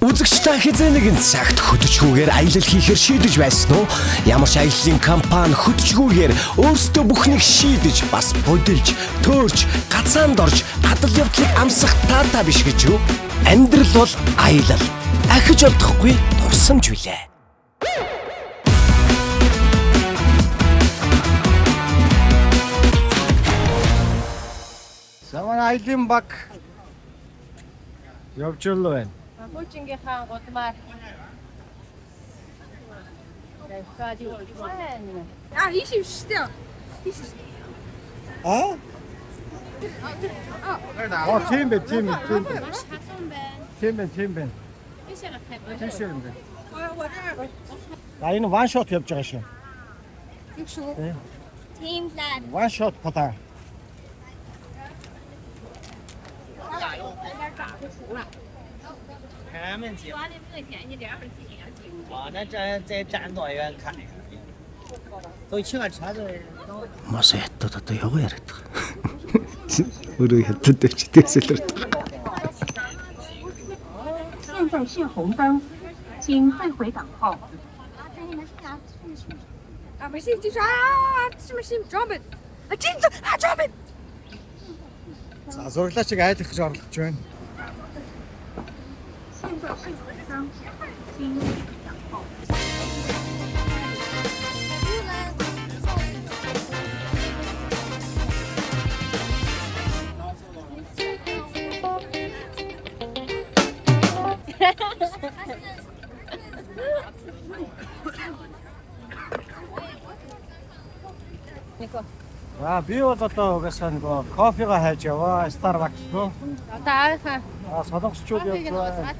Үзэгч та хизээ нэгэн цагт хөдөлгүүгээр аялал хийхээр шийдэж байсан уу? Ямар ч аяллаа компани хөдөлгүүгээр өөрсдөө бүхнийг шийдэж, бас бодилж, төөрч, гацаанд орж, гадал явдлыг амсах таатай биш гэж юу? Амьдрал бол аялал. Ахиж олдохгүй дурсамж билээ. Саман аялын баг явж л байна. Пүүчингийнхаа гудмаар. Ийш юм шүү дээ. Аа? Тийм бэ. Маш халуун байна. Тийм бэ. Ийш гахах. Тийм юм бэ. Энэ one shot явж байгаа шүү. Тийм шүү. Тийм лаа. One shot пата. Мос яттад одоо яваа яриад байгаа. Өөрөө яттад байж тэсэлэр. 现在是红灯，请退回档后。 Машин чи машин жомб. Жомб. За зураглаач айлах гэж орлож байна. 现在是红灯，请退回档后。 За би бол одоо угаасаа нөгөө кофега хайж яваа Starbucks руу. Одоо аахаа. Солонгосчууд яваа.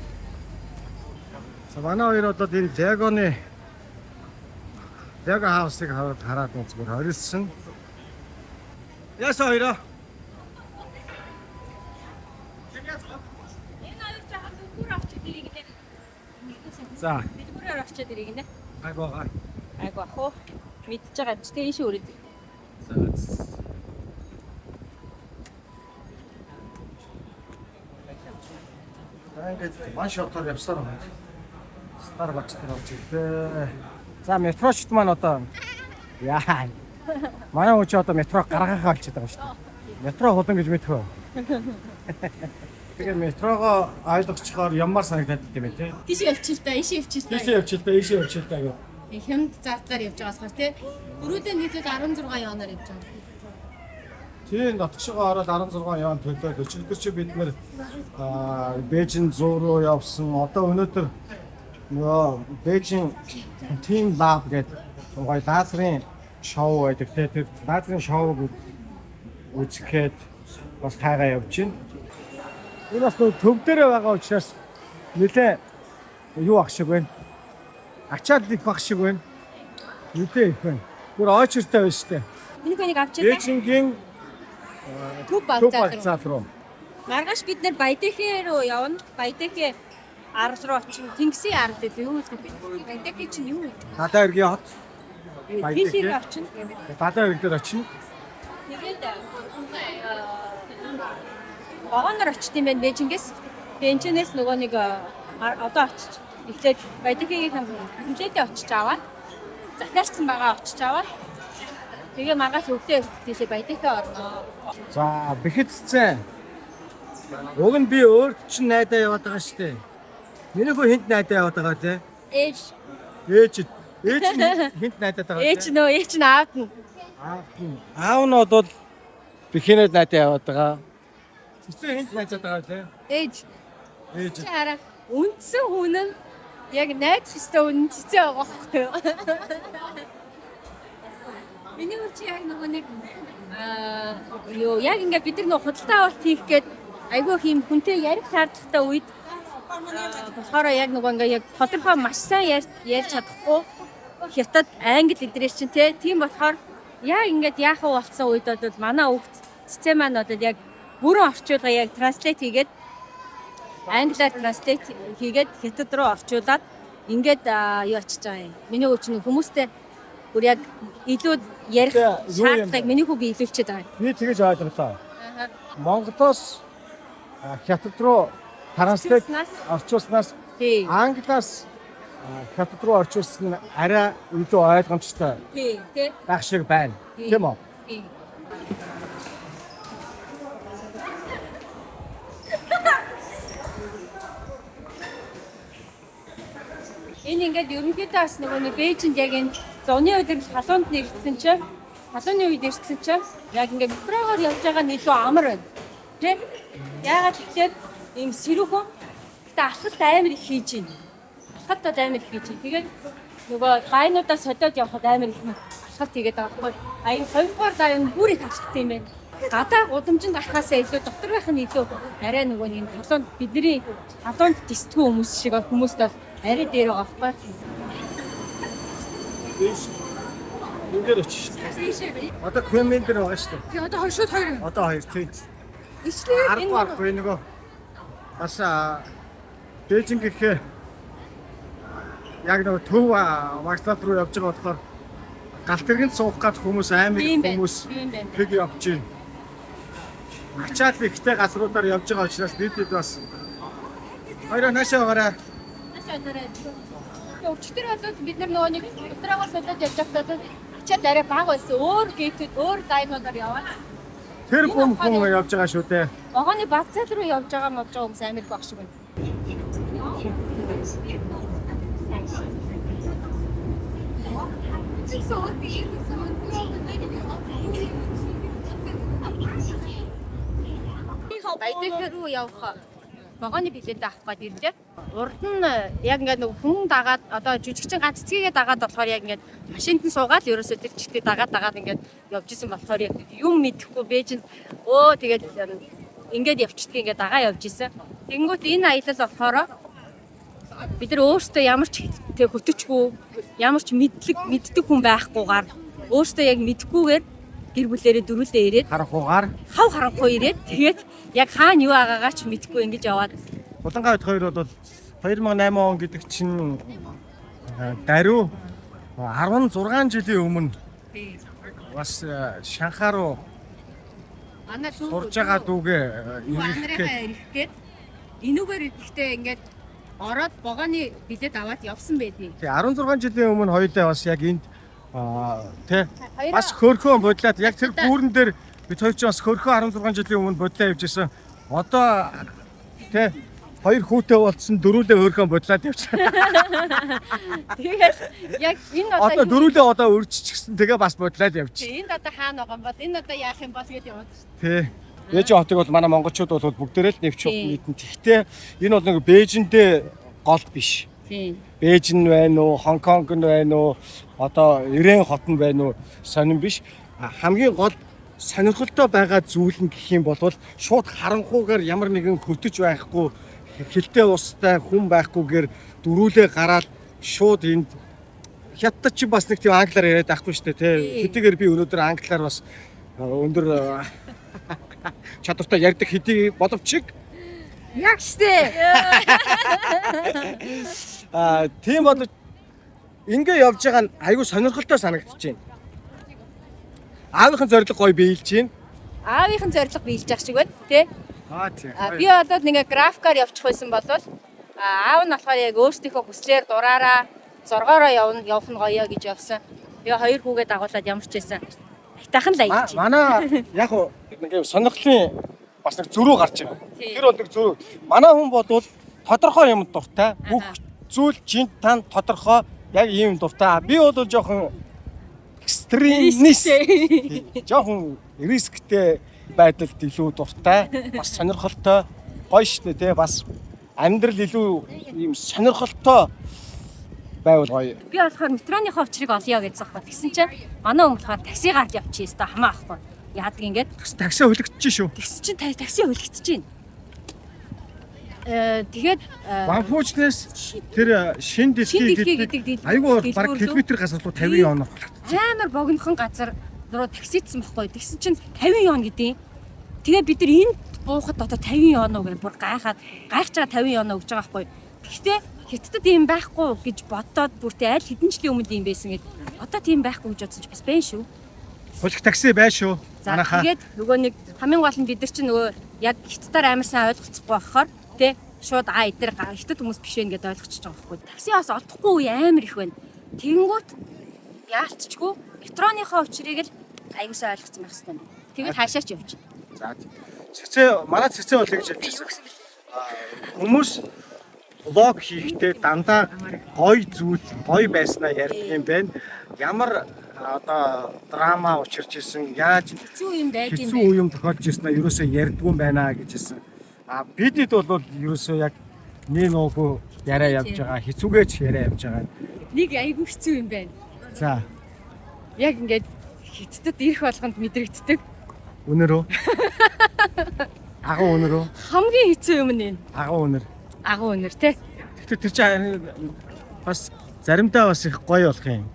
За манай хоёр одоо тэр Lego хаусыг хараад үзгээр хорилсон. Яасан хоёроо? За. Бүрээр очиод ирэх нэ. Айгоо. Айгу ах уу. Мэдчихэж байгаа ч тийм шүү үрээд. Ингээд маш шотоор явсаар байна. Starbucks дээр орж ирлээ. За метрошт маань одоо яа. Манай хүн ч одоо метро гаргахаа болчиход байгаа шүү дээ. Метро хулан гэж мэдхөө. Тэгээ метрогоо ойлгочихоор яммаар санагдаад байт юм бэ те. Тийш явчих та, ийш явчих та. Ийшээ явчих та гэх. Хямд зартаар явж байгаа болохоор тий. Дөрүүдээ нийлээд 16 явнаар явж байгаа. Тийм нотгошгоо ороод 16 явна төлөө. Өчигдөр чи бид нэр Бээжин 100 руу явсан. Одоо өнөөдөр нөгөө Бээжин Team Lab гэдэг гоё лазерын шоу байдаг. Тэр лазерын шоуг үзэхэд бас тайгаа явж байна. Энэ бас төв дээр байгаа учраас нэлээ юу ах шиг байна. Ачаал их баг шиг байна. Нэлээ их байна. Бүр очиртай байна штэ. Энийг авчиртай. Бээжингийн Төв багцаа руу. Маргааш бид нэр Баядэхэ руу явна. Баядэхэ ар руу очив. Тэнгисийн ар дээр юу гэдэг бэ? Баядэхэ чинь юу вэ? Надаа иргэн хот. Тэнгисийн очив. Надаа иргэн дээр очив. Тэгээд вагоноор очт юм байна Бээжингээс. Бээжинээс нөгөө нэг одоо очиж. Эхлээд Баядэхэгийн хэмжээтэй очиж аваад захиалсан байгаа очиж аваад тэгээ маргааш өвдөө тийшээ Баядэхэ орно. За бэхэцсэн. Уг нь би өөр чинь найдаа яваад байгаа шүү дээ. Миний хөө хинт найдаа яваад байгаа те. Ээж хинт найдаад байгаа. Ээж нь аавд нь. Аав нь бол бэхэнэд найдаа яваад байгаа. Цэцэн хинт найдаад байгаа те. Ээж. Ээж. Хараа үндсэн хүн нь яг найд хэвээр үнэн цэцэн байгаа байхгүй юу? Миний үчи яг нөгөө нэг юу яг ингээд бид нар худалдаа авалт хийх гээд айгүй хийм хүнтэй ярих шаардлагатай үед болохоор яг нөгөө ингээд яг тодорхой маш сайн ярьж чадахгүй хятад англи эдрээс чинь тийм болохоор яг ингээд яах вэ болсон үед бол манай өвгт цэцэн маань одоо яг бүрэн орчуулга яг транслейт хийгээд англиар транслейт хийгээд хятад руу орчуулад ингээд юу ачиж байгаа юм. Миний өвч нь хүмүүстэй бүр яг илүү ярих шаардлагыг миний хүү би илүүлчихэд байгаа. Би тэгэж ойлголоо. Монголоос хятад руу транслейт орчуулснаас Тий. Англиас хятад руу орчуулсан нь арай илүү ойлгомжтой Тий. Тий. байх шиг байна. Тийм үү? Тий. Энэ ингээд ерөнхийдөө бас нөгөө нэг Бээжинд яг энэ зуны үед халуунд нэрсэн чинь халууны үед ирсэн чинь яг ингээд метрогоор явж байгаа нь илүү амар байна. Тэ? Яагаад гэвэл ийм сэрүүхэн гэтээ алхалт амар их хийж байна. Алхалтад амар их хийж байна. Тэгээд нөгөө гайнуудаа содоод явхад амар их алхалт хийгээд байгаа байхгүй. А энэ хоёрдугаар гайн бүр их алхалт юм байна. Гадаа гудамжинд алхахаасаа илүү дотор байх нь илүү арай нөгөө нэг халуунд бидний халуунд тисдгүй хүмүүс шиг хүмүүст бол арай дээр байгаа байхгүй. Энд дээр очиж. Одоо комент дээр байгаа шүү дээ. Тэгээ одоо хоёр шууд хоёр. Одоо хоёр тийм. Ишлээ энэ Аргагүй нөгөө бас Бээжин гэхээ яг нөгөө төв вокзал руу явж байгаа болохоор галт тэргэнд суух гад хүмүүс амар хүмүүс тэг явж байна. Ачаал ихтэй газруудаар явж байгаа учраас бид бас хоёроо наашаа гараа. Өчтөр болоод бид нөгөө нэг утраагаас удаад явж байхдаа ачаад арай бага байсан. Өөр гейтэд өөр гайнуудаар яваад Тэр хүн явж байгаа шүү дээ. вагоны вокзал руу явж байгаа хүмүүс амар баг шиг байна. Баядаг руу явах вагоны билет авах гээд ирлээ. Урд нь яг ингээд нэг хүн дагаад одоо жүжигчин ганц цэцгээгээ дагаад болохоор яг ингээд машинд нь суугаад ерөөсөө тэр чигтээ дагаад ингээд явж исэн болохоор яг юм мэдэхгүй Бээжинд тэгээд ингээд явчихдаг ингээд дагаа явж исэн. Тэнгүүт энэ аялал болохоор бид нар өөрсдөө ямар ч тэг хөтөчгүй ямар ч мэддэг хүн байхгүйгээр өөрсдөө яг мэдхгүйгээр гэр бүлээрээ дөрүүлдэ ирээд Харанхуугаар хав харанхуй ирээд тэгээд яг хаана юу байгаагаа ч мэдгүй ингэж яваад Булангаа бид хоёр бол 2008 он гэдэг чинь даруй 16 жилийн өмнө бас Шанхай руу манай сурж байгаа дүүгээ нарийнхаа ирэхгээд энүүгээр ирэхдээ ингээд ороод вагоны билет аваад явсан байдгийг. тий 16 жилийн өмнө хоёулаа бас яг энд тий бас хөрхөө бодлаад яг тэр гүүрэн дээр бид хоёр ч бас хөрхөө 16 жилийн өмнө бодлоо явж исэн. Одоо тий хоёр хүүтэй болцсон дөрүүлээ хөрхөө бодлоод явчихсан. Тэгээд яг энэ Одоо дөрүүлээ одоо өрччихсэн тэгээ бас бодлоод явчих. энд одоо хаана байгаа юм бол энэ одоо яах юм бол гэж яваад шүү. Тий. Бээжин хотыг бол манай монголчууд бол бүгдээрээ л нэвч нийтэн. Гэхдээ энэ бол нэг Бээжиндээ гол биш. Тийм. Бээжин байна уу, Хонконг нь байна уу, одоо Ирэн хот нь байна уу сонирн биш. Хамгийн гол сонирхолтой байгаа зүйл нь гэх юм бол шууд харанхуугаар ямар нэгэн хөтөж байхгүй, хилтэй устай хүн байхгүйгээр дөрүүлээ гараад шууд энд хятад чи бас нэг тийм англиар яриад байхгүй шүү дээ тий. Хэдийгээр би өнөөдөр англиар бас өндөр чадвартай ярьдаг хэдий боловч Яг штэ. Тийм бол ингээ явж байгаа нь айгүй сонирхолтой санагдчихэв. Аавынхын зориг гоё биелж байна. Аавынхын зориг биелж явах шиг байна тий. Тийм. Би одоо нэг графикаар явчих байсан бол аав нь болохоор яг өөрсдийнхөө хүслээр дураараа зоргоороо явах нь гоё гэж явсан. Би хоёр хүүгээ дагуулад ямар ч байсан. Айтайхан л аялж байна. Манай яг нэг юм сонирхлын бас нэг зөрүү гарч байгаа. Тийм. Тэр бол нэг зөрүү. Манай хүн бол тодорхой юм дуртай. Бүх зүйл чинь тань тодорхой яг ийм дуртай. Би бол жоохон экстремист. Жоохон рисктэй байдалд илүү дуртай. Бас сонирхолтой гоё штэ тий бас амьдрал илүү ийм сонирхолтой байвал гоё. Би болохоор метроныхоо учрыг олъё гэж зогсоо. Тэгсэн чинь манай хүн болохоор такси гарч явчих юм та хамаа ахгүй. Яадаг ингээд Такси хөлөгдөж шүү. тэгсэн чинь такси хөлөгдөж байна. Тэгээд Ванфуучнес тэр шин дэлхий гэдэг айгүй баг километр газар руу 50 оноо. амар богинохон газар руу таксидсан байхгүй. Тэгсэн чинь 50 он гэдэг. Тэгээ бид нар энд буухад одоо 50 оноо гэж бүр гайхаад гайхаж байгаа 50 оноо өгж байгаа байхгүй. Гэхдээ Хятадд ийм байхгүй гэж бодоод бүртээ аль хэдэн жилийн өмнө ийм байсан гэд. Одоо тийм байхгүй гэж бодсон ч бас байна шүү. Хөлөх такси байна шүү. За тэгээд нөгөө нэг хамгийн гол нь бид нар чинь нөгөө яг хятадаар амар сайн ойлголцохгүй болохоор тий шууд эдгээр хятад хүмүүс биш вэ гэдээ ойлгочихж байгаа байхгүй. Таксиас олдохгүй үе амар их байна. Тэгэнгүүт яалтчгүй метроныхоо учрыг л аягуулсаа ойлгоцсон байх хэрэгтэй. Тэгээд хаашаач явж. За манай цэцээ бол гэж явчихсан. Хүмүүс влог хийхдээ дандаа гоё зүйл, гоё байснаа ярьдаг юм байна. Ямар одоо драма учирч исэн, яаж Хэцүү юм байж юм хэцүү үе тохиолж ирснээр ерөөсөө ярьдгүй юм байна гэж хэлсэн. Бидэд бол ерөөсөө яг нэг нуугүй яриа явж байгаа, хэцүүгээч яриа явж байгаа. Нэг айгүй хэцүү юм байна. За, Яг ингээд хятадд ирэх болгонд мэдрэгддэг. өнөрөө. Агуу өнөрөө. Хамгийн хэцүү юм нь энэ. Агуу өнөр. Агуу өнөр тий. Тэгтээ тэр чинь бас заримдаа бас их гоё болох юм.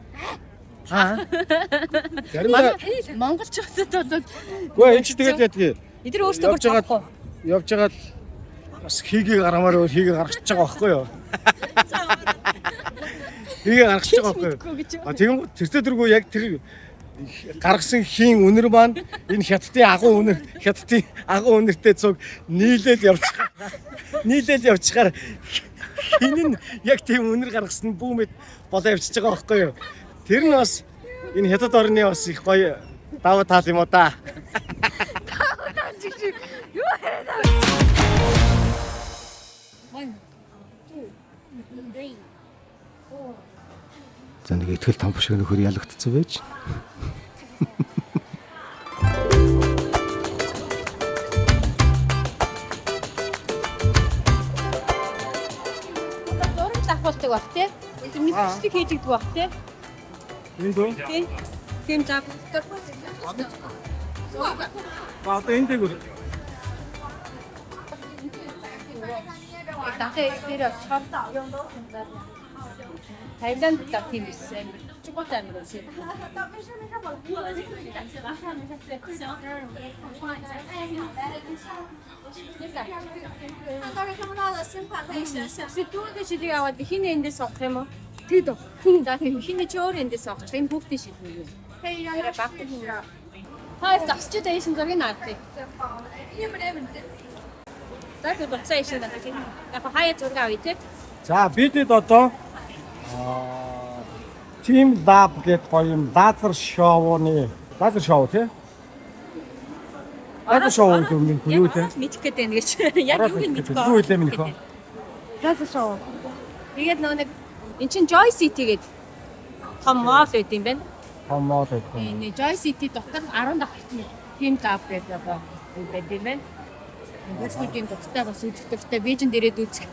Заримдаа Монголчуудад бол үгүй энэ чи тэгээд ядгийг эдгээр өөрсдөө бүр чадахгүй. явж байгаа л бас хийгээ гаргамаар өөр хийгээ гаргачихж байгаа байхгүй юу? Хийгээ гаргачихж байгаа байхгүй юу? Тийм тэртээ дэргүү яг тэр гаргасан хийн үнэр маань энэ хятадын агуу үнэр хятадын агуу үнэртэй цуг нийлээл явчихаар хин нь яг тийм үнэр гаргасан бүүмэд болоо явчихж байгаа байхгүй юу? Тэр нь бас энэ хятад орны бас их гоё даваа тал юм уу да. Юу яриад байгаа. За нэг ихтгэл том шиг нөхөр ялагдцсан байж. Зураг авахдаг баг тий. Тэр мэдчилэг хийжигдэг баг тий. Энэ дөө. Тийм зав. Одоо энэ дээгүүр дахиад дээр очоод Тайланд дах тийм байсан. Чугуут амир байсан. 当时看不到的新款可以选选。 Сэтгүүрийн шилийг аваад хин эндээс авах юм уу? Тэгэд. Хин хин ч өөр эндээс авах. Энэ хүүхдийн шил үү? 可以让它把护照。 Хаа зогсож байгаа шин зургийг наадыг. 你不得问的。 За тэр буцаа ишин надад. Яг хаяа зураг авъя те. за бидэд одоо Team Lab гэдэг гоё юм лазер шоуны лазер шоу тий? Лазер шоу гэдэг юм юу тий? Мэдэх гээд байна гэж. Яг юу гэж мэдэх Юу хэлээ минь хөө? Лазер шоу. Тэгээд нэг эн чин Joy City гэдэг том мол байт юм байна. Хамаа гэдэг. Энэ Joy City дотор 10 дахь Team Lab гэдэг одоо байт юм байна. Өөрсдийн дуртай бас үзэгдэгтэй Бээжинд ирээд үзэх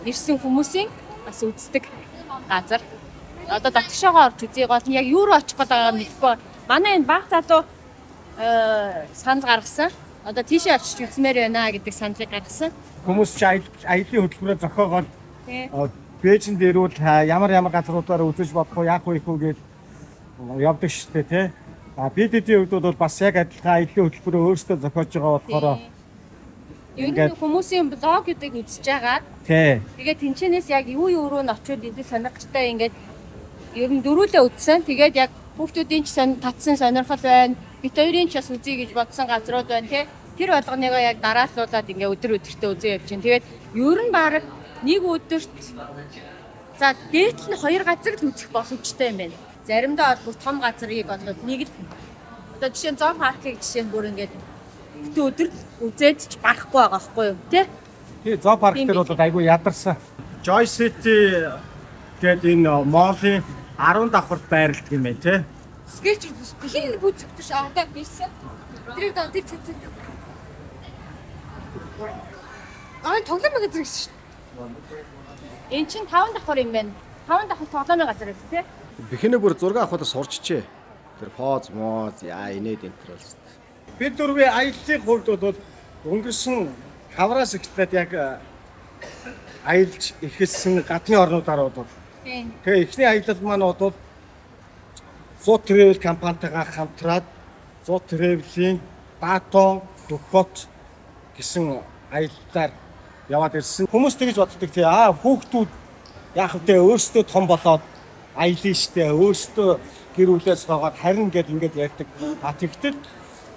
ирсэн хүмүүсийн бас үздэг газар. Одоо татгшаага орж үзье гол яг юу руу очих гээд байгаа мэдэхгүй. Манай энэ баг залуу санал гаргасан. Одоо тийшээ очиж үзмээр байна гэдэг саналыг гаргасан. Хүмүүс чи аялын хөтөлбөрөөр зохиогоод Тий. Бээжинд ирвэл ямар газруудаар үзэж бодох уу, яах вэ гэж явдаг шүү дээ тий. Бидэдийн хувьд бол бас яг адилхан аялын хөтөлбөрөөр өөрсдөө зохиож байгаа болохоор Ер нь хүмүүсийн блог гэдэг үзэж байгаа. тий. Тэгээд тэнчэнээс яг юу руу н очиод эдгээр сонирхолтой ингээд ер нь дөрүүлээ үзсэн. Тэгээд яг хүүхдүүдийн ч татсан сонирхол байна. Бид хоёрын ч бас үзье гэж бодсон газрууд байна тий. Тэр болгоныгоо яг дарааллуулаад ингээд өдөр үзээ явж байна. Тэгээд ер нь баг нэг өдөрт за дээт нь 2 газар л үзэх боломжтой юм байна. Заримдаа бол том газрыг болоод нэг л одоо жишээ нь зоо паркийг жишээ нь бүр ингээд өдөр үзээд ч барахгүй байгаа байхгүй юу тий? Тий, зоо парк дээр бол айгүй ядарсан. Joy City гэдэг энэ молын 10 давхарт байрладаг юм байна тий. Скетч хин бүцэгдэж авдаг байсан. Тэрийг даа тэр. Тоглоом газар гэсэн шүү. Энд чинь 5 давхар юм байна. 5 давхар тоглоомын газар гэсэн тий? Бихэнэ бүр зураг авахудаа сурчжээ. Тэр поз моз яа инээд энтер болсон. Бид дөрвөө аяллаа хувьд бол өнгөрсөн хавраас эхлээд яг аялж эхэлсэн гадны орнуудаар бол Тийм. тэгээ эхний аялал маань бол Зоо Travel компанитайгаа хамтраад Зоо Travel-ийн Батон, Бөхөт гэсэн аяллаар яваад ирсэн. Хүмүүс тэгж боддог тий хүүхдүүд яах вэ өөрсдөө том болоод аялна штэ өөрсдөө гэр бүлээс гоогаад харин гэд ингээд ярьдаг. Тэгтэл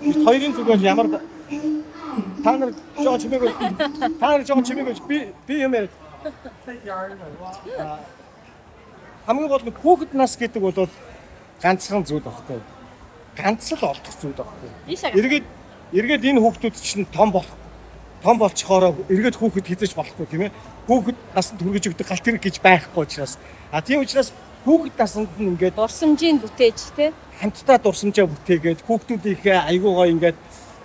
бид хоёрын зүгээр ямар Та нар жоо чимээгөө. Та нар жоо чимээгөө би юм яа. Хамгийн гол нь хүүхэд нас гэдэг бол ганцхан зүйл багтай. Ганц л олдох зүйл багтай. Эргээд энэ хүүхдүүд чинь том болчихороо эргээд хүүхэд хизэж болохгүй тийм ээ. Хүүхэд насанд хүргэж өгдөг галт хэрэг гэж байхгүй учраас. Тийм учраас хүүхэд насанд нь ингээд дурсамжийн бүтээж те. хамтдаа дурсамжаа бүтээгээд хүүхдүүдийнхээ айгуугаа ингээд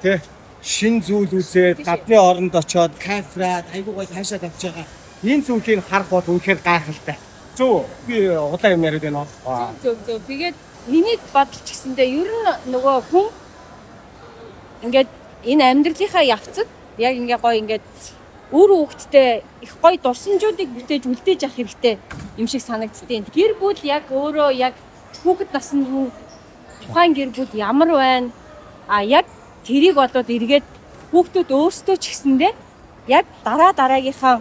тий шин зүйл үзээд гадны оронд очоод кафраад айгуугаа хаашаа тавьж байгаа. Энэ зүйлийг харах бол үнэхээр гайхалтай. Зөв би удаан юм яриад байна. Зөв. Тэгээд миний бодолч гэсэндээ ер нь нөгөө хүн ингээд энэ амьдралынхаа явцад яг ингээ гоё ингээд өөр хүүхдтэй их гоё дурсамжуудыг бүтээж үлдээж авах хэрэгтэй юм шиг санагдтiin. Гэр бүл яг өөрөө яг хүүхэд наснд тухайн гэр бүл ямар байна? Яг тэрийг бодоод эргээд хүүхдүүд өөрсдөө ч гэсэндээ яг дараагийнхаа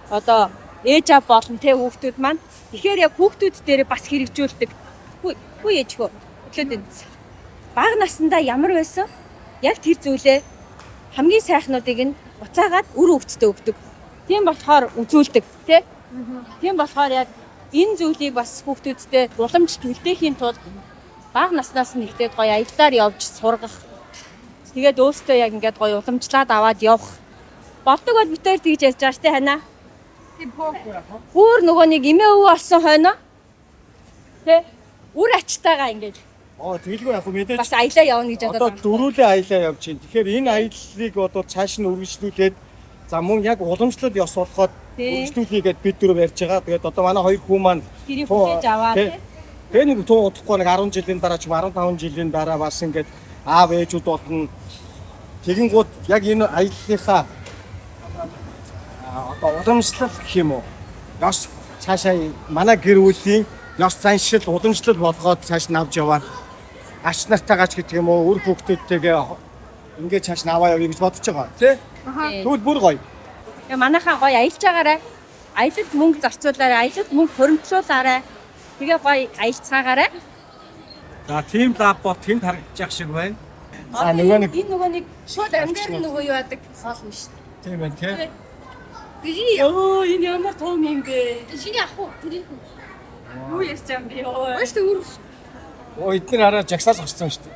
одоо ээж аав болон тэ хүүхдүүд маань тэгэхээр яг хүүхдүүд дээр бас хэрэгжүүлдэг. Хүү ээжхөө. Өглөөд бага наснда ямар байсан? Яг тэр зүйлээ хамгийн сайхнуудыг нь буцаагаад үр хөвгтдээ өгдөг. Тийм болохоор үзүүлдэг, тий? Тийм болохоор яг энэ зүйлийг бас хүүхдүүдтэй уламжлалт үлдээхийн тулд бага наснаас нь ихтэй гоё аяллаар явж сургах. Тэгээд өөртөө яг ингээд гоё уламжлаад аваад явах. Болдог бол битээр тэгж ярьж байгаа штэ ханаа. Бүр нөгөө нэг эмээ өвөө олсон хойно. Тэ? Үр ачтайгаа ингээд Тэгэлгүй яг мэдээж бас аялаа явна гэж одоо дөрүүлээ аялаа явж байна. Тэгэхээр энэ аяллыг одоо цааш нь үргэлжлүүлээд за мөн яг уламжлалт ёс болоход үргэлжлүүлээгээд бид дөрөв ярьж байгаа. Тэгээд одоо манай хоёр хүү маань хийж аваад тэгээ нэг туу удахгүй нэг 10 жилийн дараа ч 15 жилийн дараа бас ингээд аав ээжүүд болно. Тэгэнгүүт яг энэ аяллахаа одоо уламжлалт гэх юм уу? Ёс цаашаа манай гэр бүлийн ёс заншил уламжлалт болгоод цааш нь авч яваа. Ач нартайгаач гэдэг юм уу үр хүүхдүүдтэйгээ ингээд цааш нь аваа явъя гэж бодож байгаа тий. Тэгвэл бүр гоё. Тэгээ манайхаа гоё аялж байгаарай. Аялалд мөнгө зарцуулаарай, аялалд мөнгө хөрөнгөлүүлээрэй. Тэгээ гоё аялцгаагаарай. За тийм лаб бот тэнд харагдчих шиг байна. За нөгөө нэг шууд амьдаар нөгөө юу яадаг хоол нь шүү дээ. тийм байна тий. Энэ ямар том юм бэ? Шиний ах уу? Юу ярьж байгаа юм бэ? Өөстө үр. Эдгээр хараа жагсаал гарсан шүү дээ.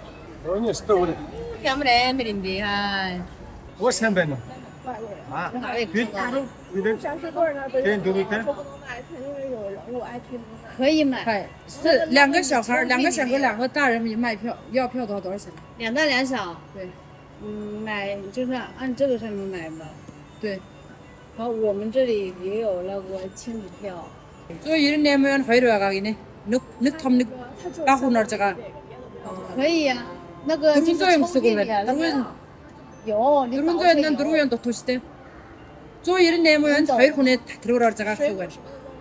Өөний өстө өөр. Ямар амар юм бэ? Өө сайн байна уу? Би дөрөв 可以买，是2个小孩，2个小孩2个大人卖票，要票多少钱2大2小，对，买就是按这个上面买吧。对，好，我们这里也有那个亲子票。 저 이런 내면 회로야 가기네. 늑탐 가훈 얼자가. 可以呀，那个 누군조에 쓰고는 누군 有，你 누군조에는 누구연 또 도시대. 저 이런 내면 회로네 다 들어오라 얼자가 쓰고.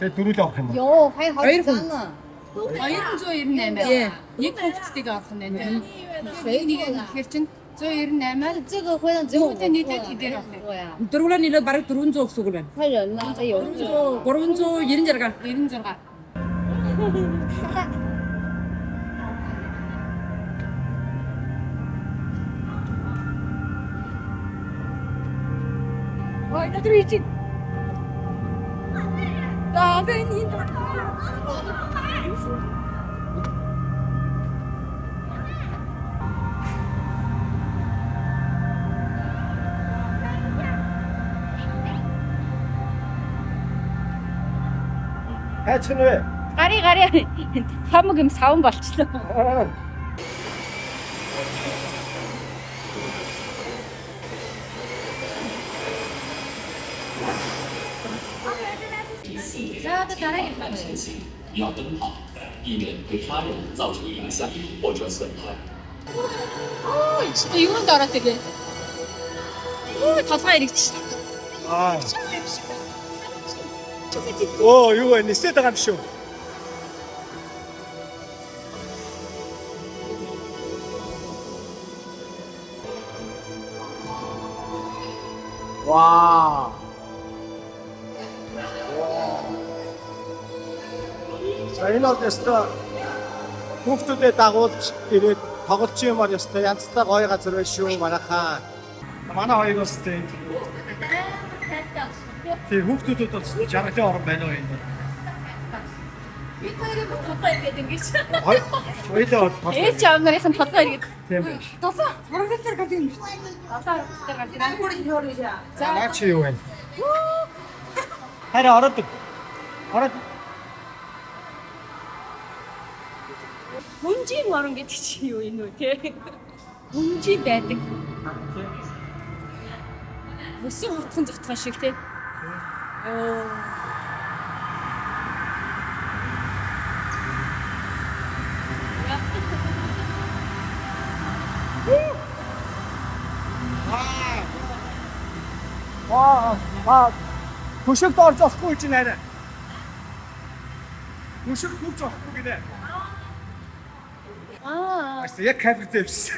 Тэгээ дөрүл авах юм уу? 有，还有好几张呢。 298. 예. Нэг хүүхдтэйг авах нь нэ. 谁说的？ Тэгэхээр чин 198-аар 这个会让只有我 你 过 得提点了 呀。 들어오라 니는 바로 들어온조 쓰고는. 快人呢？这有这个。 고른조 이런 자가. 96. Ôi, nó truy chị. Đó, về nhìn tôi. Хайчин вэ? Гари. Хамаг юм савн болчихлоо. За одоо дараагийн 要奔跑，避免对他人造成影响或者损害。 진짜 юунд ороод ирлээ. Толгой ирэгч. Оо юу вэ? Нисээд байгаа юм шүү. Вау. За энэ бол яста хүүхдүүдэд дагуулж ирээд тоглож юмар яста янзтай гоё газар байна шүү манайхаа. Манай хоёроос тийм. Тийм хүүхдүүдэд бас жаргалын орон байна уу энэ? Би хоёрыг толгой иргээд ингэж. Хоёлоо Ээж аав нарын толгой иргээд. тийм биш. Толгой харагдаж гардаг юм шүү. Одоо гарч За наа чи юу вэ? Хараа ороод. Ороод. Хүнжийн орон гэдэг чи юу юм уу те? Хүнжи байдаг. Өсөн хутхан зүгтхан шиг те. Оо. Хөшөлд орж болохгүй чи нэрэ. Хөшөлд хөвж болохгүй гэдэг. Аа. Аса яг кафе дэвс.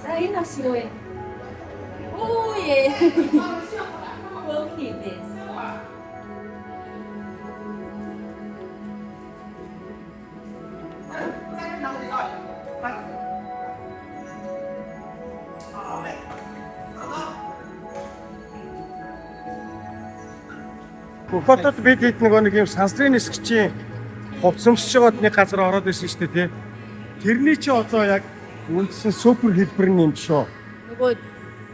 За энэ бас юу вэ? Оо е. Окей дэс. Хотод бид хэд нэг юм сансрын нисгчийн хувцсамсж байгаад нэг газар ороод ирсэн шүү дээ тий. Тэрний чи одоо яг үндсэн супер хэлбэр нь юм шүү. Нөгөө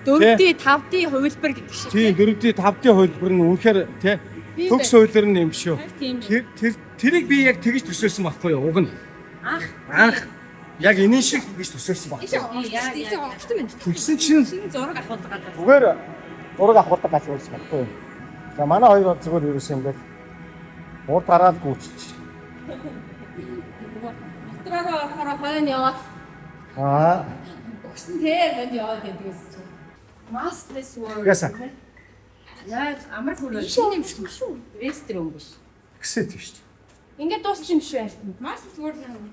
4D 5D хувилбар гэдэг шиг. Тийм 4D 5D хувилбар нь үнэхээр тий төгс хувилбар нь юм шүү. Тийм. Тэрийг би яг тэгж төсөөлсөн байхгүй юу? Уг нь. Анх яг энэ шиг гэж төсөөлсөн баг. Тэгсэн чинь Зураг авах гэдэг. зүгээр зураг авах газар байсан байхгүй юу? За манай хоёр бол зүгээр ерөөс юм байна. Урд гараад гүйчих. Дотроо хараа хойно яваад Аа. өгсөн тэгээд яваад гэдгээс чинь. Massless world. Яса. Яа амар хөрөө. Шинэ юм шүү. Ресторан биш. Гэсэт биш. Ингээд дуусчих юм шүү. Massless world юм.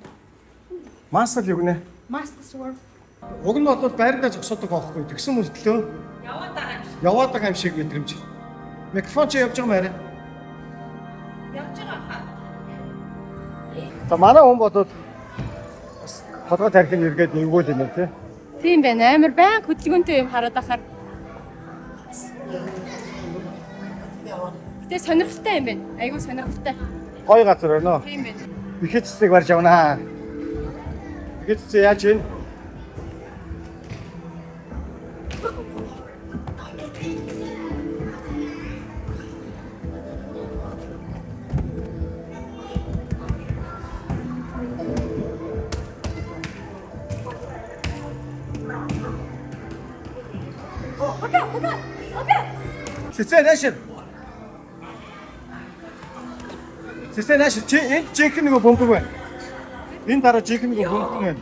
Масл юу гэнэ? Massless world. Уг нь бол байрандаа зогсоодог байхгүй. Тэгсэн мөртлөө яваад байгаа юм шиг мэдрэмж. Микрофон чи явж байгаа мээрээ. Явж байгаа хаа. За манай хүн бодоод толгой тархин эргээд нэггүй юм тий. Тийм байна. Амар байн хөдөлгөөнтэй юм хараад ахаар. Гэтэ сонирхолтой юм байна. Айгуу сонирхолтой. Гой газар байна. Тийм байна. Ихэд цэцэг барьж авнаа. Ихэд цэцэг яаж вэ? Цэцэг наашир. Цэцэг наашир чи энд жинхэнэ нэг бөмбөг байна. Энэ дараа жинхэнэ нэг бөмбөг байна.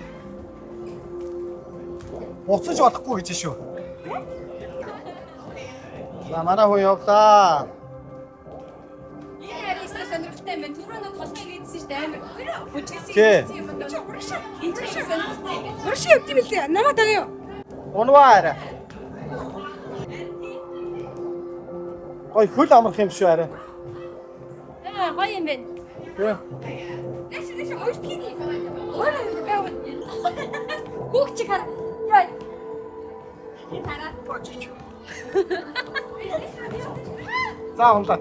Уцаж болохгүй гэж шүү. За манай хөө явлаа. Энэ харьяасаа сонирхолтой юм байна. Түрүү нэг толгойг идсэн шүү дээ. Амар бүжгэлсэн Тий. юм байна. Энэ ч сонирхолтой юм байна. Урши явд юм л дээ. Намаа дагаа юу? Унваарай. Ой хөл амрах юм шүү арай. Аа гоё юм байна. Тий. Дэш ой пини. Ой бэв. Хүүхч хаа. Яа. Энэ хараад За унлаа.